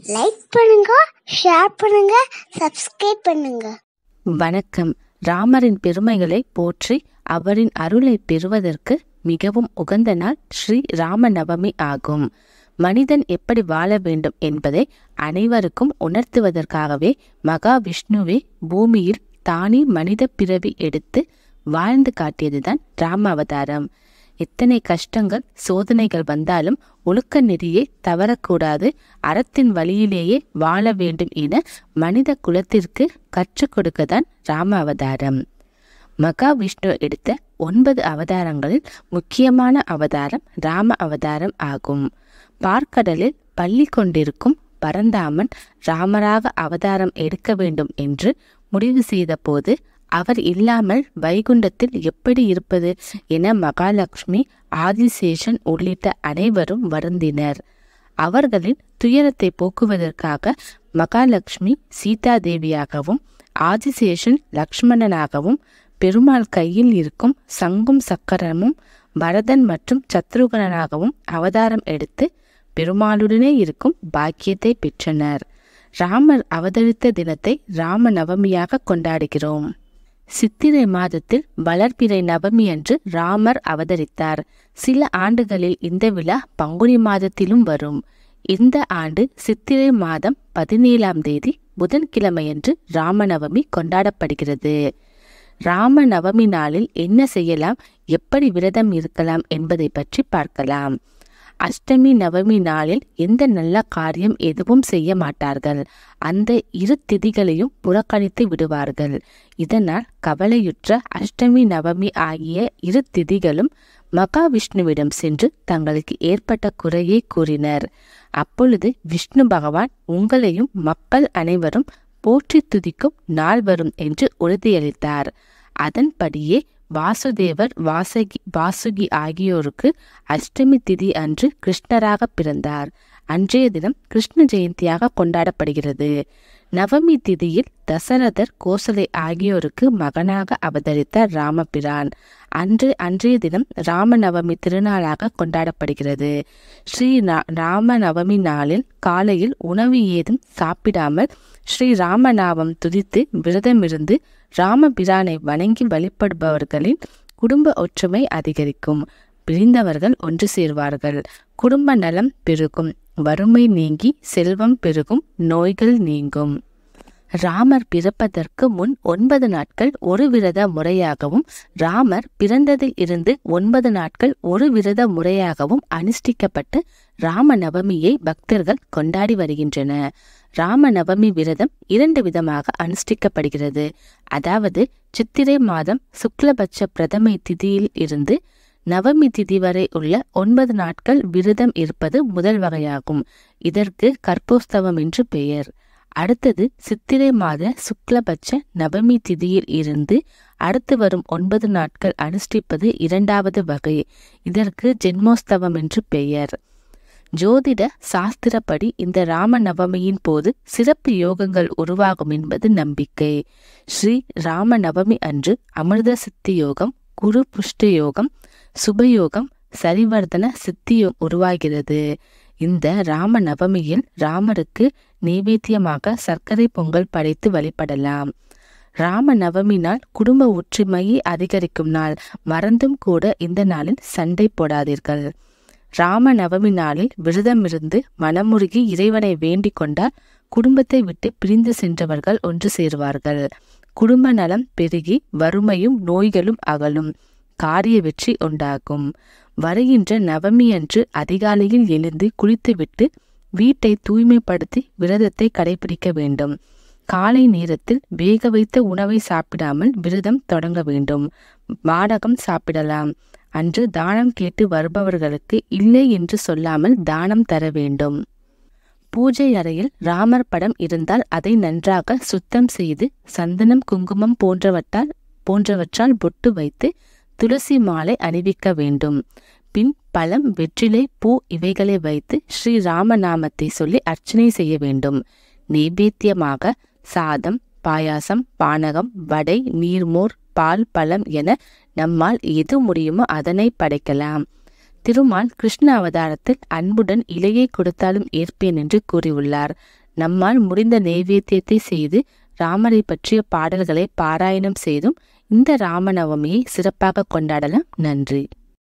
Like பண்ணுங்க, share பண்ணுங்க, subscribe பண்ணுங்க. வணக்கம். ராமரின் பெருமைகளை போற்றி அவரின் அருளை பெறுவதற்கு மிகவும் உகந்த நாள் ஸ்ரீ ராம நவமி ஆகும். மனிதன் எப்படி வாழ வேண்டும் என்பதை அனைவருக்கும் உணர்த்துவதற்காகவே மகாவிஷ்ணுவே பூமியில் தானே மனித பிறவி எடுத்து வாழ்ந்து காட்டியதுதான் ராம அவதாரம். எத்தனை கஷ்டங்கள் சோதனைகள் வந்தாலும் ஒழுக்க நெறியை தவறக்கூடாது, அறத்தின் வழியிலேயே வாழ வேண்டும் என மனித குலத்திற்கு கற்றுக் கொடுக்கத்தான் ராம அவதாரம். மகாவிஷ்ணு எடுத்த 9 அவதாரங்களில் முக்கியமான அவதாரம் ராம அவதாரம் ஆகும். பார்க்கடலில் பள்ளி கொண்டிருக்கும் பரந்தாமன் ராமராக அவதாரம் எடுக்க வேண்டும் என்று முடிவு செய்த போது அவர் இல்லாமல் வைகுண்டத்தில் எப்படி இருப்பது என மகாலட்சுமி, ஆதிசேஷன் உள்ளிட்ட அனைவரும் வருந்தினர். அவர்களின் துயரத்தை போக்குவதற்காக மகாலட்சுமி சீதாதேவியாகவும், ஆதிசேஷன் லக்ஷ்மணனாகவும், பெருமாள் கையில் இருக்கும் சங்கும் சக்கரமும் பரதன் மற்றும் சத்ருகனாகவும் அவதாரம் எடுத்து பெருமாளுடனே இருக்கும் பாக்கியத்தை பெற்றனர். ராமர் அவதரித்த தினத்தை ராம நவமியாக கொண்டாடுகிறோம். சித்திரை மாதத்தில் வளர்பிறை நவமி அன்று ராமர் அவதரித்தார். சில ஆண்டுகளில் இந்த விழா பங்குனி மாதத்திலும் வரும். இந்த ஆண்டு சித்திரை மாதம் 17ஆம் தேதி புதன்கிழமையன்று ராமநவமி கொண்டாடப்படுகிறது. ராம நவமி நாளில் என்ன செய்யலாம், எப்படி விரதம் இருக்கலாம் என்பதை பற்றி பார்க்கலாம். அஷ்டமி நவமி நாளில் எந்த நல்ல காரியம் எதுவும் செய்ய மாட்டார்கள். அந்த 2 திதிகளையும் புறக்கணித்து விடுவார்கள். இதனால் கவலையுற்ற அஷ்டமி நவமி ஆகிய 2 திதிகளும் மகாவிஷ்ணுவிடம் சென்று தங்களுக்கு ஏற்பட்ட குறையை கூறினர். அப்பொழுது விஷ்ணு பகவான் உங்களையும் மக்கள் அனைவரும் போற்றி துதிக்கும் நாள் வரும் என்று உறுதியளித்தார். அதன்படியே வாசுதேவர், வாசுகி ஆகியோருக்கு அஷ்டமி திதி அன்று கிருஷ்ணராக பிறந்தார். அன்றைய தினம் கிருஷ்ண ஜெயந்தியாக கொண்டாடப்படுகிறது. நவமி திதியில் தசரதர், கோசலை ஆகியோருக்கு மகனாக அவதரித்த ராமபிரான். அன்றைய தினம் ராம நவமி திருநாளாக கொண்டாடப்படுகிறது. ஸ்ரீ ராம நவமி நாளில் காலையில் உணவு ஏதும் சாப்பிடாமல் ஸ்ரீ ராமநாமம் துதித்து விரதமிருந்து ராமபிரானை வணங்கி வழிபடுபவர்களின் குடும்ப ஒற்றுமை அதிகரிக்கும். பிரிந்தவர்கள் ஒன்று சேர்வார்கள். குடும்ப நலம் பெருகும். வறுமை நீங்கி செல்வம் பெருகும். நோய்கள் நீங்கும். ராமர் பிறப்பதற்கு முன் 9 நாட்கள் ஒரு விரத முறையாகவும், ராமர் பிறந்ததில் இருந்து 9 நாட்கள் ஒரு விரத முறையாகவும் அனுஷ்டிக்கப்பட்டு ராம நவமியை பக்தர்கள் கொண்டாடி வருகின்றன. ராம நவமி விரதம் 2 விதமாக அனுஷ்டிக்கப்படுகிறது. அதாவது சித்திரை மாதம் சுக்லபட்ச பிரதமை திதியில் இருந்து நவமி திதி வரை உள்ள 9 நாட்கள் விரதம் இருப்பது முதல் வகையாகும். இதற்கு கற்போஸ்தவம் என்று பெயர். அடுத்தது சித்திரை மாத சுக்லபட்ச நவமி திதியில் இருந்து அடுத்து வரும் 9 நாட்கள் அனுஷ்டிப்பது 2வது வகை. இதற்கு ஜென்மோஸ்தவம் என்று பெயர். ஜோதிட சாஸ்திரப்படி இந்த ராம நவமியின் போது சிறப்பு யோகங்கள் உருவாகும் என்பது நம்பிக்கை. ஸ்ரீ ராம நவமி அன்று அமிர்த சித்தி யோகம், குரு புஷ்டி யோகம், சுபயோகம், சரிவர்தன சித்தி உருவாகிறது. இந்த ராம நவமியில் ராமருக்கு நைவேத்தியமாக சர்க்கரை பொங்கல் படைத்து வழிபடலாம். ராம நவமி நாள் குடும்ப ஒற்றுமையை அதிகரிக்கும் நாள். மறந்தும் கூட இந்த நாளில் சண்டை போடாதீர்கள். ராம நவமி நாளில் விரதமிருந்து மனமுருகி இறைவனை வேண்டிக் கொண்டால் குடும்பத்தை விட்டு பிரிந்து சென்றவர்கள் ஒன்று சேருவார்கள். குடும்ப நலம் பெருகி வறுமையும் நோய்களும் அகலும். காரிய வெற்றி உண்டாகும். வருகின்ற நவமி அன்று அதிகாலையில் எழுந்து குளித்துவிட்டு வீட்டை தூய்மைப்படுத்தி விரதத்தை கடைபிடிக்க வேண்டும். காலை நேரத்தில் வேக வைத்த உணவை சாப்பிடாமல் விரதம் தொடங்க வேண்டும். வாடகம் சாப்பிடலாம். அன்று தானம் கேட்டு வருபவர்களுக்கு இல்லை என்று சொல்லாமல் தானம் தர வேண்டும். பூஜை அறையில் ராமர் படம் இருந்தால் அதை நன்றாக சுத்தம் செய்து சந்தனம், குங்குமம் போன்றவற்றால் பொட்டு வைத்து துளசி மாலை அணிவிக்க வேண்டும். பின் பழம், வெற்றிலை, பூ இவைகளை வைத்து ஸ்ரீ ராமநாமத்தை சொல்லி அர்ச்சனை செய்ய வேண்டும். நைவேத்தியமாக சாதம், பாயாசம், பானகம், வடை, நீர்மோர், பால், பழம் என நம்மால் எது முடியுமோ அதனை படைக்கலாம். திருமால் கிருஷ்ண அவதாரத்தில் அன்புடன் இலையை கொடுத்தாலும் ஏற்பேன் என்று கூறியுள்ளார். நம்மால் முடிந்த நைவேத்தியத்தை செய்து ராமரை பற்றிய பாடல்களை பாராயணம் செய்தும் இந்த ராமநவமியை சிறப்பாக கொண்டாடலாம். நன்றி.